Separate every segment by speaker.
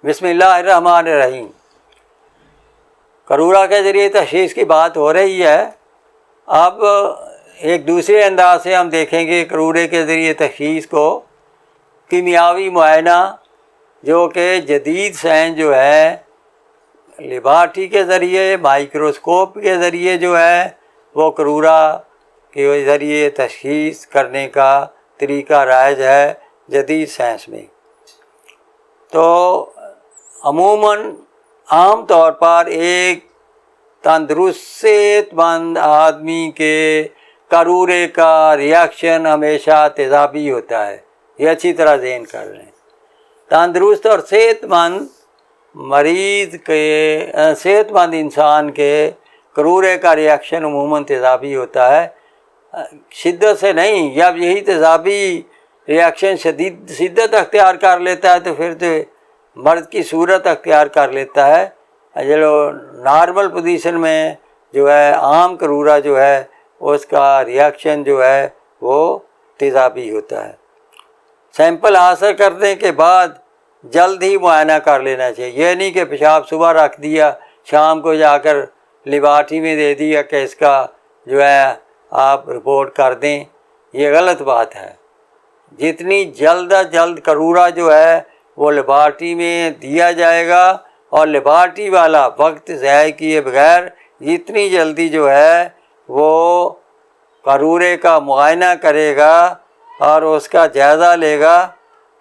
Speaker 1: بسم اللہ الرحمن الرحیم۔ کرورا کے ذریعے تشخیص کی بات ہو رہی ہے۔ اب ایک دوسرے انداز سے ہم دیکھیں گے کرورے کے ذریعے تشخیص کو۔ کیمیاوی معائنہ جو کہ جدید سائنس جو ہے لیبارٹری کے ذریعے، مائکروسکوپ کے ذریعے جو ہے وہ کرورا کے ذریعے تشخیص کرنے کا طریقہ رائج ہے جدید سائنس میں۔ تو عموماً عام طور پر ایک تندرست صحت مند آدمی کے کرورے کا ریاکشن ہمیشہ تیزابی ہوتا ہے۔ یہ اچھی طرح ذہن کر لیں۔ تندرست اور صحت مند مریض کے صحت مند انسان کے کرورے کا ریاکشن عموماً تیزابی ہوتا ہے، شدت سے نہیں۔ جب یہی تیزابی ریاکشن شدت اختیار کر لیتا ہے تو پھر تو مرض کی صورت اختیار کر لیتا ہے۔ جو نارمل پوزیشن میں جو ہے عام کرورا جو ہے اس کا ریاکشن جو ہے وہ تیزابی ہوتا ہے۔ سیمپل حاصل کرنے کے بعد جلد ہی معائنہ کر لینا چاہیے۔ یہ نہیں کہ پیشاب صبح رکھ دیا، شام کو جا کر لیبارٹری میں دے دیا کہ اس کا جو ہے آپ رپورٹ کر دیں، یہ غلط بات ہے۔ جتنی جلد از جلد کرورا جو ہے وہ لیبارٹری میں دیا جائے گا، اور لیبارٹری والا وقت ضائع کیے بغیر جتنی جلدی جو ہے وہ کرورے کا معائنہ کرے گا اور اس کا جائزہ لے گا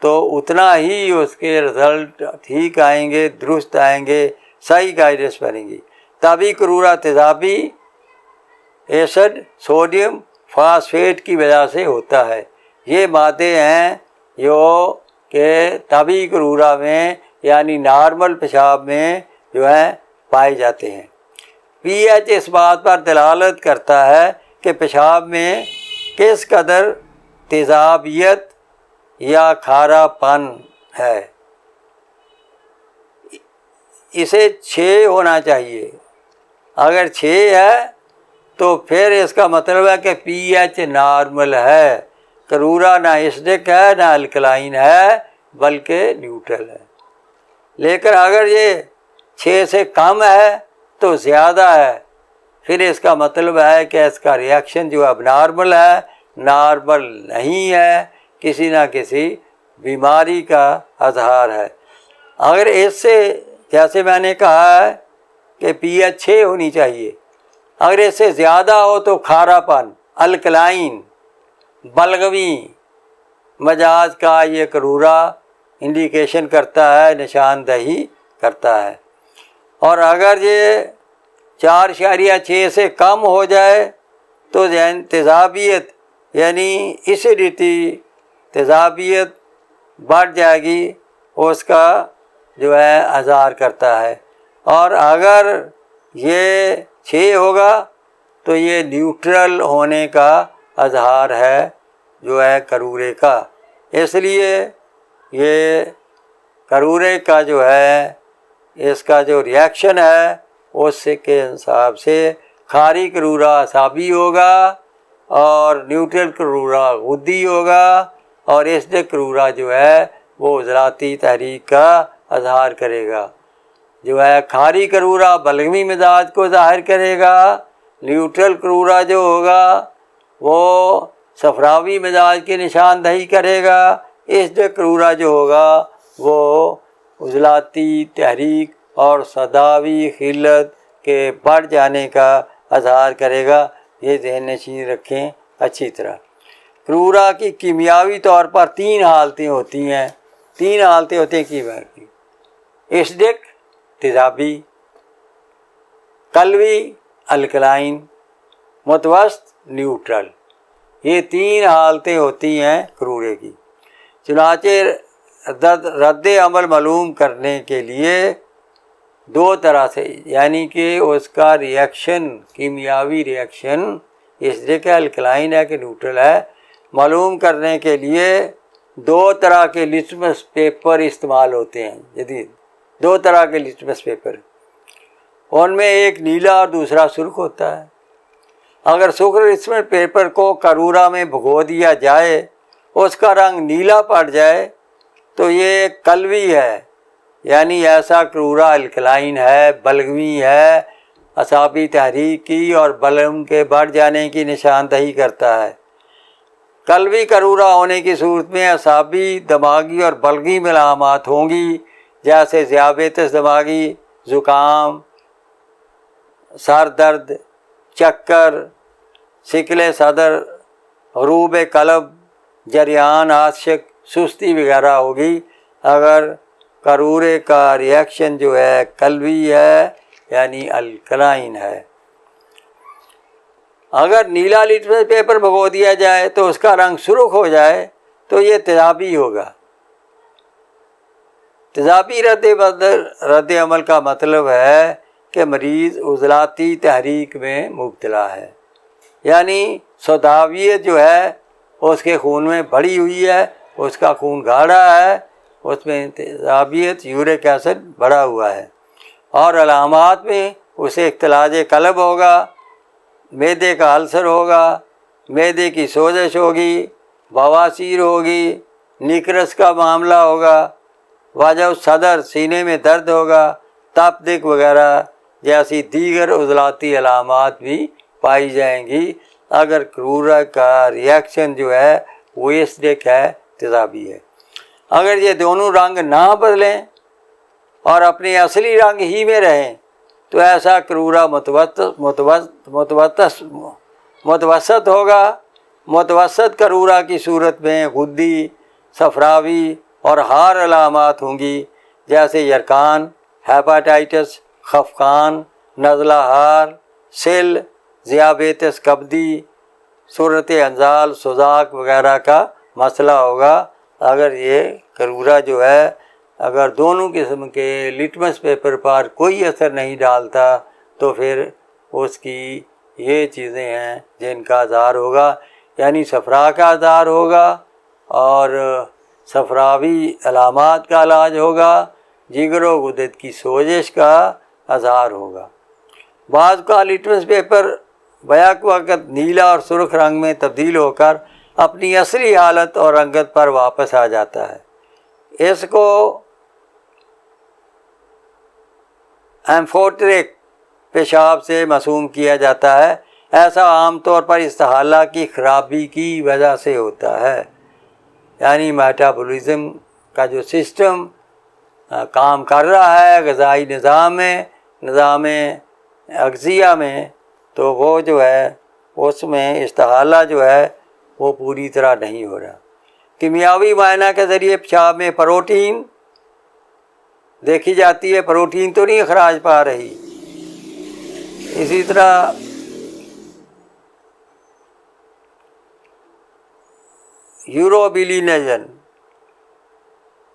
Speaker 1: تو اتنا ہی اس کے رزلٹ ٹھیک آئیں گے، درست آئیں گے، صحیح گائیڈنس بنیں گی۔ تبھی کرورا تیزابی ایسڈ سوڈیم فاسفیٹ کی وجہ سے ہوتا ہے۔ یہ مادے ہیں جو کہ طبی کرورا میں یعنی نارمل پیشاب میں جو ہے پائے جاتے ہیں۔ پی ایچ اس بات پر دلالت کرتا ہے کہ پیشاب میں کس قدر تیزابیت یا کھارا پن ہے۔ اسے 6 ہونا چاہیے۔ اگر 6 ہے تو پھر اس کا مطلب ہے کہ پی ایچ نارمل ہے، کرورا نہ ایسڈک ہے نہ الکلائن ہے بلکہ نیوٹرل ہے۔ لیکن اگر یہ 6 سے کم ہے تو زیادہ ہے، پھر اس کا مطلب ہے کہ اس کا ریاکشن جو اب نارمل ہے، نارمل نہیں ہے، کسی نہ کسی بیماری کا اظہار ہے۔ اگر اس سے جیسے میں نے کہا ہے کہ پی ایچ 6 ہونی چاہیے، اگر اس سے زیادہ ہو تو کھارا پن، الکلائن، بلغمی مزاج کا یہ کرورا انڈیکیشن کرتا ہے، نشاندہی کرتا ہے۔ اور اگر یہ 4.6 سے کم ہو جائے تو تیزابیت یعنی ایسیڈیٹی، تیزابیت بڑھ جائے گی، اس کا جو ہے اظہار کرتا ہے۔ اور اگر یہ 6 ہوگا تو یہ نیوٹرل ہونے کا اظہار ہے جو ہے کرورے کا۔ اس لیے یہ کرورے کا جو ہے اس کا جو ریاکشن ہے اس کے حساب سے کھاری کرورا اعصابی ہوگا اور نیوٹرل کرورا غدی ہوگا، اور ایسڈک کرورا جو ہے وہ عضلاتی تحریک کا اظہار کرے گا۔ جو ہے کھاری کرورا بلغمی مزاج کو ظاہر کرے گا، نیوٹرل کرورا جو ہوگا وہ صفراوی مزاج کی نشاندہی کرے گا، ایسڈک کرورا جو ہوگا وہ عضلاتی تحریک اور صداوی خلت کے بڑھ جانے کا اظہار کرے گا۔ یہ ذہن نشین رکھیں اچھی طرح۔ کرورا کی کیمیاوی طور پر 3 حالتیں ہوتی ہیں، 3 حالتیں ہوتی ہیں کیمیاوی کی: ایسڈک تیزابی، قلوی الکلائن، متوسط نیوٹرل۔ یہ 3 حالتیں ہوتی ہیں کرورے کی۔ چنانچہ رد عمل معلوم کرنے کے لیے 2 طرح سے، یعنی کہ اس کا ریاکشن، کیمیاوی ریاکشن ایسڈک ہے، الکلائن ہے کہ نیوٹرل ہے، معلوم کرنے کے لیے 2 طرح کے لٹمس پیپر استعمال ہوتے ہیں جدید۔ 2 طرح کے لٹمس پیپر، ان میں ایک نیلا اور دوسرا سرخ ہوتا ہے۔ اگر سرخ لٹمس پیپر کو کرورا میں بھگو دیا جائے، اس کا رنگ نیلا پڑ جائے تو یہ قلوی ہے، یعنی ایسا کرورا الکلائن ہے، بلغمی ہے، اعصابی تحریک کی اور بلغم کے بڑھ جانے کی نشاندہی کرتا ہے۔ قلبی کرورا ہونے کی صورت میں اعصابی، دماغی اور بلغمی علامات ہوں گی، جیسے ذیابیطس دماغی، زکام، سر درد، چکر، ثقل صدر، غروب قلب، جریان عاشق، سستی وغیرہ ہوگی اگر کرورے کا ریئیکشن جو ہے قلبی ہے یعنی الکلائن ہے۔ اگر نیلا لٹمس پیپر بھگو دیا جائے تو اس کا رنگ سرخ ہو جائے تو یہ تیزابی ہوگا۔ تیزابی رد عمل کا مطلب ہے کہ مریض عضلاتی تحریک میں مبتلا ہے، یعنی سوداویت جو ہے اس کے خون میں بڑھی ہوئی ہے، اس کا خون گاڑھا ہے، اس میں تیزابیت، یورک ایسڈ بڑھا ہوا ہے، اور علامات میں اسے اختلاج قلب ہوگا، معدے کا السر ہوگا، معدے کی سوزش ہوگی، بواسیر ہوگی، نیکرس کا معاملہ ہوگا، وجع صدر، سینے میں درد ہوگا، تپ وغیرہ جیسی دیگر عضلاتی علامات بھی پائی جائیں گی اگر کرورا کا ریئیکشن جو ہے وہ ایسڈک ہے، تیزابی ہے۔ اگر یہ دونوں رنگ نہ بدلیں اور اپنے اصلی رنگ ہی میں رہیں تو ایسا کرورا متوسط ہوگا۔ متوسط کرورا کی صورت میں غدی، صفراوی اور ہار علامات ہوں گی، جیسے یرقان، ہیپاٹائٹس، خفقان، نزلہ ہار، سل، ذیابیطس کبدی، صورت انزال، سوزاک وغیرہ کا مسئلہ ہوگا اگر یہ کرورا جو ہے اگر دونوں قسم کے لٹمس پیپر پر کوئی اثر نہیں ڈالتا تو پھر اس کی یہ چیزیں ہیں جن کا اظہار ہوگا، یعنی صفرا کا اظہار ہوگا اور صفراوی علامات کا علاج ہوگا، جگر و غدد کی سوزش کا اظہار ہوگا۔ بعض کا لٹمس پیپر بیک وقت نیلا اور سرخ رنگ میں تبدیل ہو کر اپنی اصلی حالت اور رنگت پر واپس آ جاتا ہے۔ اس کو ایمفوٹرک پیشاب سے مسموم کیا جاتا ہے۔ ایسا عام طور پر استحالہ کی خرابی کی وجہ سے ہوتا ہے، یعنی میٹابولزم کا جو سسٹم کام کر رہا ہے غذائی نظام میں، نظام اغذیہ میں، تو وہ جو ہے اس میں استحالہ جو ہے وہ پوری طرح نہیں ہو رہا۔ کیمیاوی معائنہ کے ذریعے پیشاب میں پروٹین دیکھی جاتی ہے، پروٹین تو نہیں اخراج پا رہی۔ اسی طرح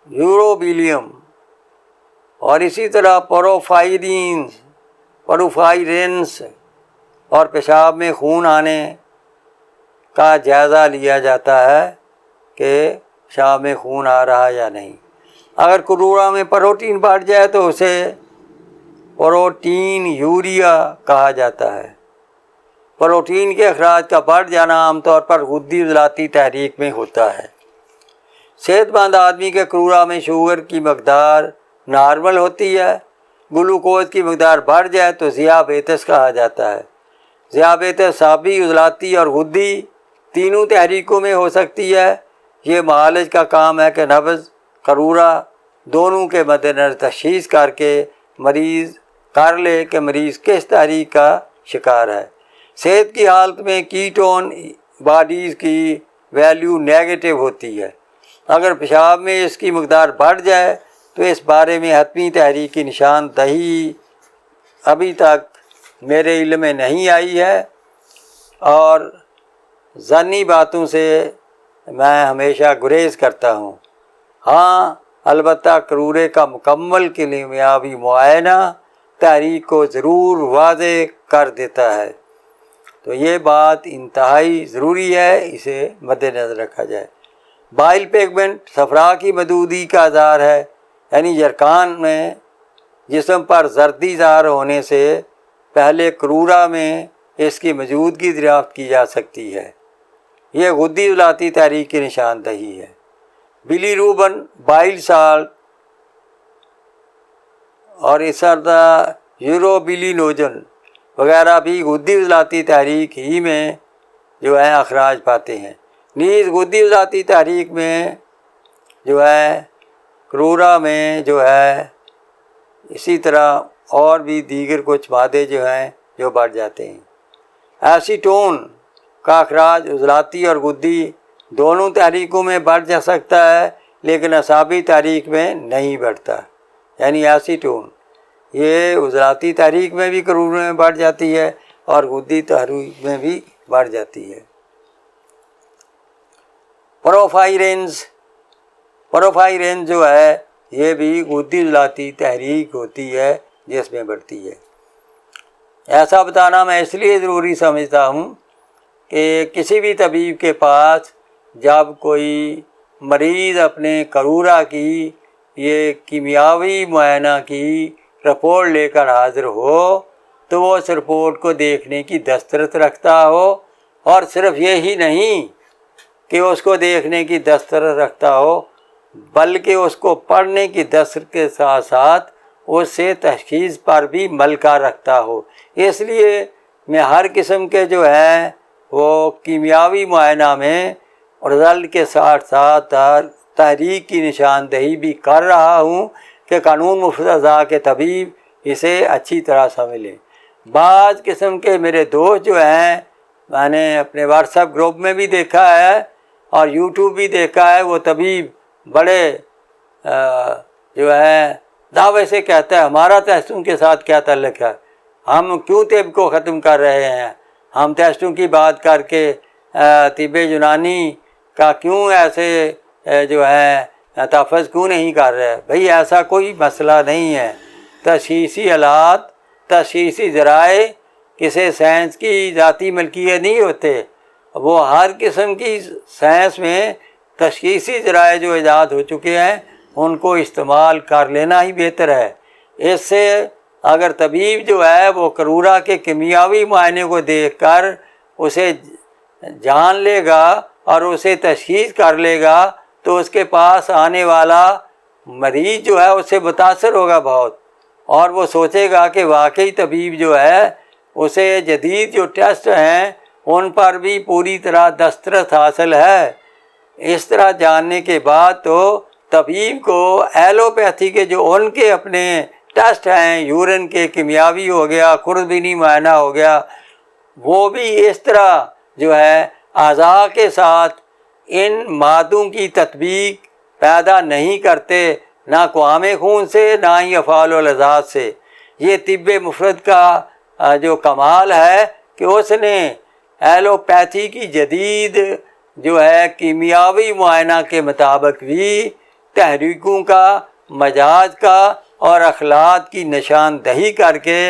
Speaker 1: یوروبیلیم اور اسی طرح پروفائرینس اور پیشاب میں خون آنے کا جائزہ لیا جاتا ہے کہ پیشاب میں خون آ رہا یا نہیں۔ اگر کرورا میں پروٹین بڑھ جائے تو اسے پروٹین یوریا کہا جاتا ہے۔ پروٹین کے اخراج کا بڑھ جانا عام طور پر غدی عضلاتی تحریک میں ہوتا ہے۔ صحت مند آدمی کے کرورا میں شوگر کی مقدار نارمل ہوتی ہے۔ گلوکوز کی مقدار بڑھ جائے تو ذیابیطس کہا جاتا ہے۔ ذیابیطس اعصابی، عضلاتی اور غدی تینوں تحریکوں میں ہو سکتی ہے۔ یہ معالج کا کام ہے کہ نبض، کرورا دونوں کے مد نظر تشخیص کر کے مریض کر لے کہ مریض کس تحریک کا شکار ہے۔ صحت کی حالت میں کیٹون باڈیز کی ویلیو نیگیٹو ہوتی ہے۔ اگر پیشاب میں اس کی مقدار بڑھ جائے تو اس بارے میں حتمی تحریک کی نشاندہی ابھی تک میرے علم میں نہیں آئی ہے، اور ظنی باتوں سے میں ہمیشہ گریز کرتا ہوں۔ ہاں البتہ کرورے کا مکمل کیمیاوی معائنہ تحریک کو ضرور واضح کر دیتا ہے، تو یہ بات انتہائی ضروری ہے، اسے مد نظر رکھا جائے۔ بائل پیگمنٹ صفرا کی محدودی کا اظہار ہے، یعنی یرقان میں جسم پر زردی ظاہر ہونے سے پہلے کرورا میں اس کی موجودگی دریافت کی جا سکتی ہے۔ یہ غدی عضلاتی تحریک کی نشاندہی ہے۔ بلی روبن، بائل سالٹ اور اس طرح یوروبیلینوجن وغیرہ بھی غدی عضلاتی تحریک ہی میں جو ہے اخراج پاتے ہیں۔ نیز غدی عضلاتی تحریک میں جو ہے کرورا میں جو ہے اسی طرح اور بھی دیگر کچھ مادے جو ہیں جو بڑھ جاتے ہیں۔ ایسیٹون کا اخراج عضلاتی اور غدی دونوں تحریکوں میں بڑھ جا سکتا ہے، لیکن اعصابی تحریک میں نہیں بڑھتا۔ یعنی ایسیٹون یہ عضلاتی تحریک میں بھی کرورے میں بڑھ جاتی ہے اور غدی تحریک میں بھی بڑھ جاتی ہے۔ پروفائرینز جو ہے یہ بھی غدی عضلاتی تحریک ہوتی ہے جس میں بڑھتی ہے۔ ایسا بتانا میں اس لیے ضروری سمجھتا ہوں کہ کسی بھی طبیب کے پاس جب کوئی مریض اپنے کرورا کی یہ کیمیاوی معائنہ کی رپورٹ لے کر حاضر ہو تو وہ اس رپورٹ کو دیکھنے کی دسترس رکھتا ہو، اور صرف یہی نہیں کہ اس کو دیکھنے کی دسترس رکھتا ہو بلکہ اس کو پڑھنے کی دسترس کے ساتھ ساتھ اس سے تشخیص پر بھی ملکہ رکھتا ہو۔ اس لیے میں ہر قسم کے جو ہے وہ کیمیاوی معائنہ میں رزلٹ کے ساتھ ساتھ تحریک کی نشاندہی بھی کر رہا ہوں کہ قانون مفرد اعضاء کے طبیب اسے اچھی طرح سمجھ لیں۔ بعض قسم کے میرے دوست جو ہیں، میں نے اپنے واٹس ایپ گروپ میں بھی دیکھا ہے اور یوٹیوب بھی دیکھا ہے، وہ طبیب بڑے جو ہے دعوے سے کہتا ہے ہمارا ٹیسٹوں کے ساتھ کیا تعلق ہے، ہم کیوں طب کو ختم کر رہے ہیں، ہم ٹیسٹوں کی بات کر کے طب یونانی کا کیوں ایسے جو ہے تحفظ کیوں نہیں کر رہے۔ بھئی ایسا کوئی مسئلہ نہیں ہے۔ تشخیصی آلات، تشخیصی ذرائع کسی سائنس کی ذاتی ملکیت نہیں ہوتے، وہ ہر قسم کی سائنس میں تشخیصی ذرائع جو ایجاد ہو چکے ہیں ان کو استعمال کر لینا ہی بہتر ہے۔ اس سے اگر طبیب جو ہے وہ کرورا کے کیمیاوی معائنے کو دیکھ کر اسے جان لے گا اور اسے تشخیص کر لے گا تو اس کے پاس آنے والا مریض جو ہے اس سے متاثر ہوگا بہت، اور وہ سوچے گا کہ واقعی طبیب جو ہے اسے جدید جو ٹیسٹ ہیں ان پر بھی پوری طرح دسترس حاصل ہے۔ اس طرح جاننے کے بعد تو طبیب کو ایلوپیتھی کے جو ان کے اپنے ٹیسٹ ہیں، یورین کے کیمیاوی ہو گیا، خوردبینی معائنہ ہو گیا، وہ بھی اس طرح جو ہے اعضاء کے ساتھ ان مادوں کی تطبیق پیدا نہیں کرتے، نہ قوام خون سے نہ ہی افعال والاذات سے۔ یہ طب مفرد کا جو کمال ہے کہ اس نے ایلوپیتھی کی جدید جو ہے کیمیاوی معائنہ کے مطابق بھی تحریکوں کا، مجاز کا اور اخلاق کی نشاندہی کر کے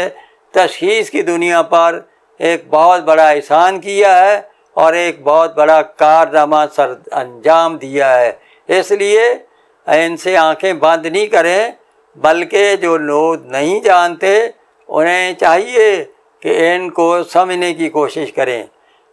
Speaker 1: تشخیص کی دنیا پر ایک بہت بڑا احسان کیا ہے اور ایک بہت بڑا کارنامہ سر انجام دیا ہے۔ اس لیے ان سے آنکھیں بند نہیں کریں، بلکہ جو لوگ نہیں جانتے انہیں چاہیے کہ ان کو سمجھنے کی کوشش کریں۔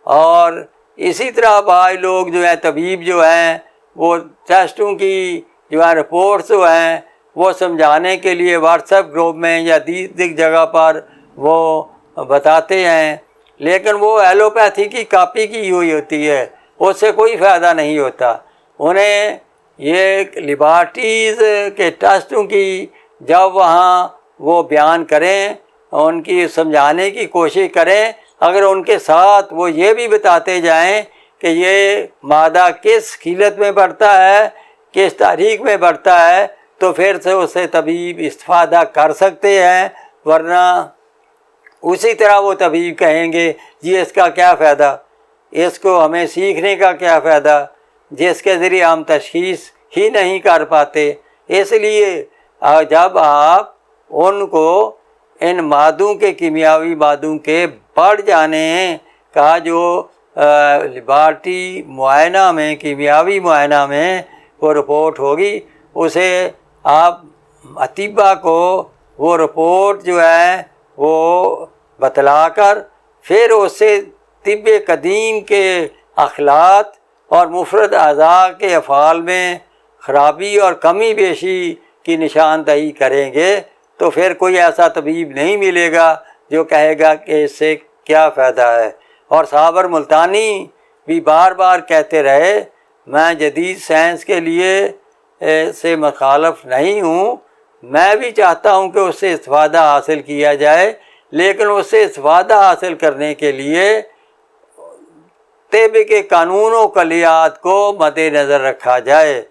Speaker 1: اور اسی طرح بعض لوگ جو ہیں طبیب جو ہیں وہ ٹیسٹوں کی جو ہے رپورٹس جو ہیں وہ سمجھانے کے لیے واٹس ایپ گروپ میں یا دیگر جگہ پر وہ بتاتے ہیں، لیکن وہ ایلوپیتھی کی کاپی کی ہوئی ہوتی ہے، اس سے کوئی فائدہ نہیں ہوتا۔ انہیں یہ لیبارٹریز کے ٹیسٹوں کی جب وہاں وہ بیان کریں، ان کی سمجھانے کی کوشش کریں، اگر ان کے ساتھ وہ یہ بھی بتاتے جائیں کہ یہ مادہ کس خیلت میں بڑھتا ہے، کس تاریخ میں بڑھتا ہے، تو پھر سے اس سے طبیب استفادہ کر سکتے ہیں، ورنہ اسی طرح وہ طبیب کہیں گے جی اس کا کیا فائدہ، اس کو ہمیں سیکھنے کا کیا فائدہ جس کے ذریعے ہم تشخیص ہی نہیں کر پاتے۔ اس لیے جب آپ ان کو ان مادوں کے کیمیاوی مادوں کے بڑھ جانے کا جو لیبارٹری معائنہ میں، کیمیاوی معائنہ میں وہ رپورٹ ہوگی، اسے آپ اطباء کو وہ رپورٹ جو ہے وہ بتلا کر پھر اس سے طب قدیم کے اخلاق اور مفرد اعضاء کے افعال میں خرابی اور کمی بیشی کی نشاندہی کریں گے، تو پھر کوئی ایسا طبیب نہیں ملے گا جو کہے گا کہ اس سے کیا فائدہ ہے۔ اور صابر ملتانی بھی بار بار کہتے رہے میں جدید سائنس کے لیے سے مخالف نہیں ہوں، میں بھی چاہتا ہوں کہ اس سے استفادہ حاصل کیا جائے، لیکن اس سے استفادہ حاصل کرنے کے لیے طب کے قانون و کلیات کو مد نظر رکھا جائے۔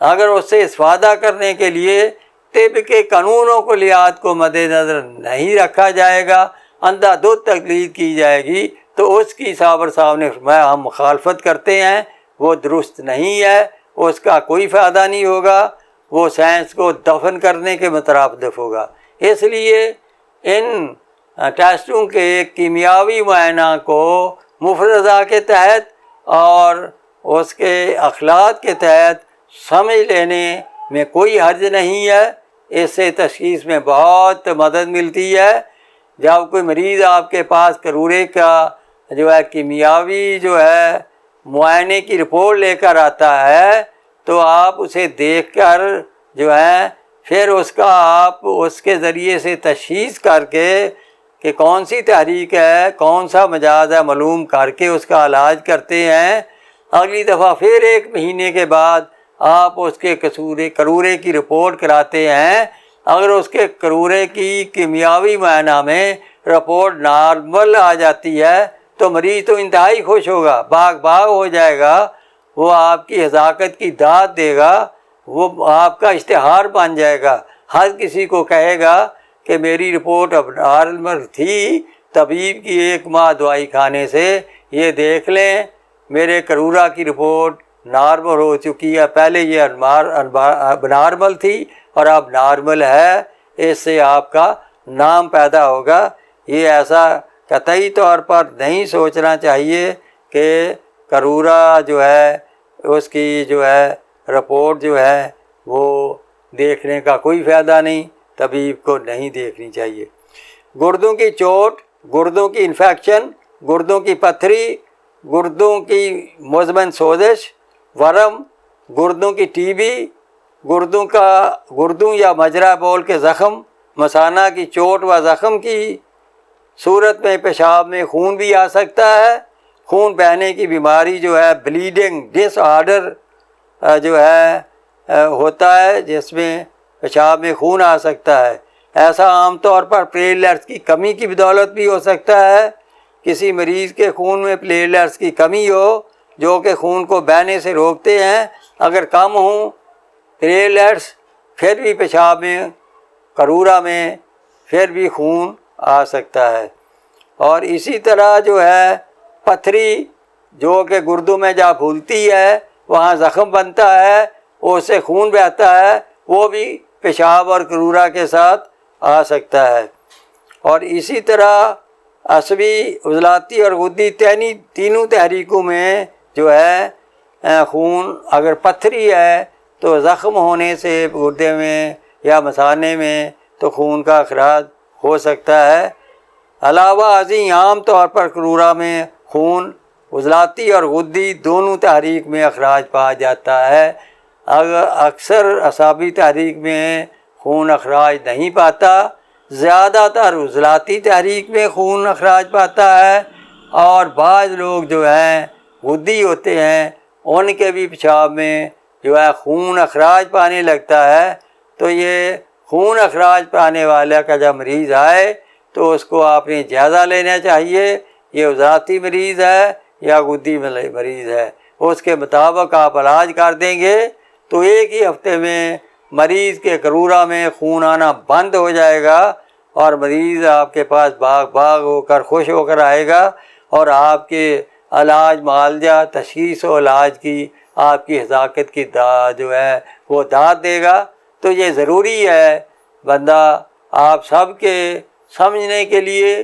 Speaker 1: اگر اس سے استفادہ کرنے کے لیے طب کے قانون و کلیات کو مد نظر نہیں رکھا جائے گا، اندھا دھند تقلید کی جائے گی، تو اس کی صابر صاحب نے فرمایا ہم مخالفت کرتے ہیں، وہ درست نہیں ہے، اس کا کوئی فائدہ نہیں ہوگا، وہ سائنس کو دفن کرنے کے مترادف ہوگا۔ اس لیے ان ٹیسٹوں کے کیمیاوی معائنہ کو مفرزہ کے تحت اور اس کے اخلاق کے تحت سمجھ لینے میں کوئی حرج نہیں ہے، اس سے تشخیص میں بہت مدد ملتی ہے۔ جب کوئی مریض آپ کے پاس کرورے کا جو ہے کیمیاوی جو ہے معائنے کی رپورٹ لے کر آتا ہے تو آپ اسے دیکھ کر جو ہے پھر اس کا آپ اس کے ذریعے سے تشخیص کر کے کہ کون سی تحریک ہے، کون سا مجاز ہے، معلوم کر کے اس کا علاج کرتے ہیں۔ اگلی دفعہ پھر 1 مہینے کے بعد آپ اس کے کرورے کی رپورٹ کراتے ہیں، اگر اس کے کرورے کی کیمیاوی معائنہ میں رپورٹ نارمل آ جاتی ہے تو مریض تو انتہائی خوش ہوگا، باغ ہو جائے گا، وہ آپ کی حذاقت کی داد دے گا، وہ آپ کا اشتہار بن جائے گا، ہر کسی کو کہے گا کہ میری رپورٹ اب نارمل تھی، طبیب کی 1 ماہ دوائی کھانے سے یہ دیکھ لیں میرے کرورا کی رپورٹ نارمل ہو چکی ہے، پہلے یہ نارمل تھی اور اب نارمل ہے، اس سے آپ کا نام پیدا ہوگا۔ یہ ایسا قطعی طور پر نہیں سوچنا چاہیے کہ کرورا جو ہے اس کی جو ہے رپورٹ جو ہے وہ دیکھنے کا کوئی فائدہ نہیں، طبیب کو نہیں دیکھنی چاہیے۔ گردوں کی چوٹ، گردوں کی انفیکشن، گردوں کی پتھری، گردوں کی مزمن سوزش، ورم، گردوں کی ٹی بی، گردوں یا مجرا بول کے زخم، مثانہ کی چوٹ و زخم کی صورت میں پیشاب میں خون بھی آ سکتا ہے۔ خون بہنے کی بیماری جو ہے بلیڈنگ ڈس آرڈر جو ہے ہوتا ہے جس میں پیشاب میں خون آ سکتا ہے۔ ایسا عام طور پر پلیٹلیٹس کی کمی کی بدولت بھی ہو سکتا ہے۔ کسی مریض کے خون میں پلیٹلیٹس کی کمی ہو جو کہ خون کو بہنے سے روکتے ہیں، اگر کم ہوں پلیٹلیٹس پھر بھی پیشاب میں کرورا میں پھر بھی خون آ سکتا ہے۔ اور اسی طرح جو ہے پتھری جو کہ گردوں میں جہاں پھولتی ہے وہاں زخم بنتا ہے، اس سے خون بہتا ہے، وہ بھی پیشاب اور کرورا کے ساتھ آ سکتا ہے۔ اور اسی طرح عصبی، عضلاتی اور غدی تینوں تحریکوں میں جو ہے خون اگر پتھری ہے تو زخم ہونے سے گردے میں یا مثانے میں تو خون کا اخراج ہو سکتا ہے۔ علاوہ ازیں عام طور پر کرورا میں خون عضلاتی اور غدی دونوں تحریک میں اخراج پایا جاتا ہے۔ اگر اکثر اعصابی تحریک میں خون اخراج نہیں پاتا، زیادہ تر عضلاتی تحریک میں خون اخراج پاتا ہے، اور بعض لوگ جو ہیں غدی ہوتے ہیں ان کے بھی پیشاب میں جو ہے خون اخراج پانے لگتا ہے۔ تو یہ خون اخراج پانے والا کا جب مریض آئے تو اس کو آپ نے جائزہ لینا چاہیے، یہ عضلاتی مریض ہے یا غدی مریض ہے، اس کے مطابق آپ علاج کر دیں گے تو 1 ہی ہفتے میں مریض کے کرورا میں خون آنا بند ہو جائے گا اور مریض آپ کے پاس باغ ہو کر خوش ہو کر آئے گا، اور آپ کے علاج معالجہ، تشخیص و علاج کی آپ کی حذاقت کی جو ہے وہ داد دے گا۔ تو یہ ضروری ہے بندہ آپ سب کے سمجھنے کے لیے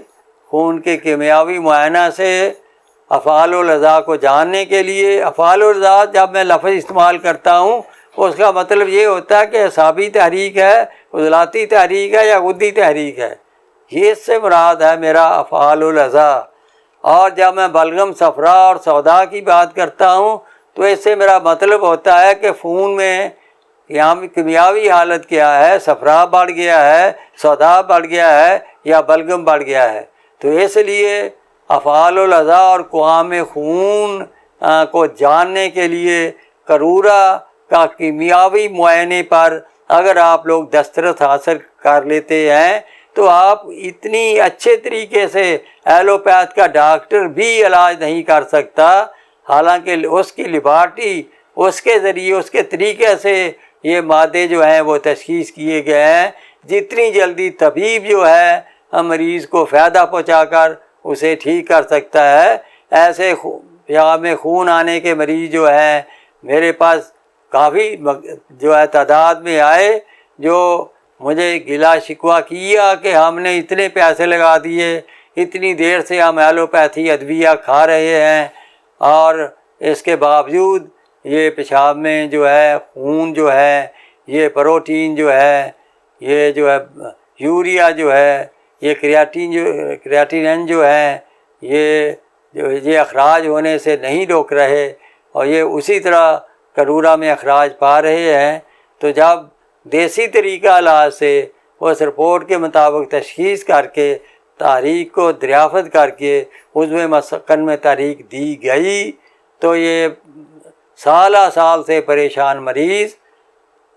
Speaker 1: خون کے کیمیاوی معائنہ سے افعال الاعضاء کو جاننے کے لیے۔ افعال الاعضاء جب میں لفظ استعمال کرتا ہوں اس کا مطلب یہ ہوتا ہے کہ اعصابی تحریک ہے، عضلاتی تحریک ہے یا غدی تحریک ہے، یہ اس سے مراد ہے میرا افعال الاعضاء۔ اور جب میں بلغم صفرا اور سودا کی بات کرتا ہوں تو اس سے میرا مطلب ہوتا ہے کہ خون میں کیمیاوی حالت کیا ہے، صفرا بڑھ گیا ہے، سودا بڑھ گیا ہے یا بلغم بڑھ گیا ہے۔ تو اس لیے افعال الاعضاء اور قوام خون کو جاننے کے لیے کرورا کا کیمیاوی معائنے پر اگر آپ لوگ دسترس حاصل کر لیتے ہیں تو آپ اتنی اچھے طریقے سے ایلوپیتھ کا ڈاکٹر بھی علاج نہیں کر سکتا، حالانکہ اس کی لیبارٹری، اس کے ذریعے، اس کے طریقے سے یہ مادے جو ہیں وہ تشخیص کیے گئے ہیں۔ جتنی جلدی طبیب جو ہے مریض کو فائدہ پہنچا کر اسے ٹھیک کر سکتا ہے، ایسے پیام خون آنے کے مریض جو ہیں میرے پاس کافی جو ہے تعداد میں آئے، جو مجھے گلا شکوہ کیا کہ ہم نے اتنے پیسے لگا دیے، اتنی دیر سے ہم ایلوپیتھی ادویہ کھا رہے ہیں اور اس کے باوجود یہ پیشاب میں جو ہے خون جو ہے، یہ پروٹین جو ہے، یہ جو ہے یوریا جو ہے، یہ کریاتینن جو ہے، یہ اخراج ہونے سے نہیں روک رہے اور یہ اسی طرح کرورا میں اخراج پا رہے ہیں۔ تو جب دیسی طریقہ علاج سے اس رپورٹ کے مطابق تشخیص کر کے تحریک کو دریافت کر کے اس میں مسکن میں تحریک دی گئی تو یہ سالہ سال سے پریشان مریض،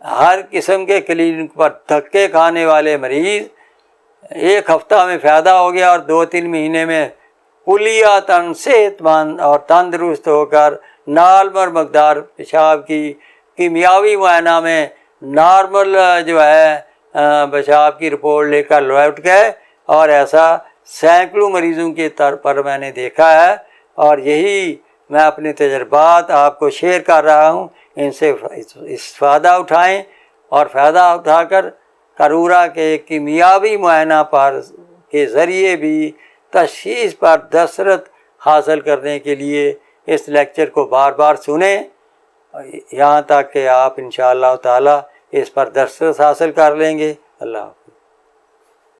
Speaker 1: ہر قسم کے کلینک پر دھکے کھانے والے مریض ایک ہفتہ میں فائدہ ہو گیا اور 2-3 مہینے میں کلیاتاً صحت مند اور تندرست ہو کر نارمل مقدار پیشاب کی کیمیاوی معائنہ میں نارمل جو ہے پیشاب کی رپورٹ لے کر لوٹ گئے، اور ایسا سینکڑوں مریضوں کے طور پر میں نے دیکھا ہے، اور یہی میں اپنے تجربات آپ کو شیئر کر رہا ہوں۔ ان سے فائدہ اٹھائیں اور فائدہ اٹھا کر کرورا کے کیمیاوی معائنہ پر کے ذریعے بھی تشخیص پر دسترس حاصل کرنے کے لیے اس لیکچر کو بار بار سنیں، یہاں تک کہ آپ انشاءاللہ تعالی اس پر دسترس حاصل کر لیں گے۔ اللہ حافظ۔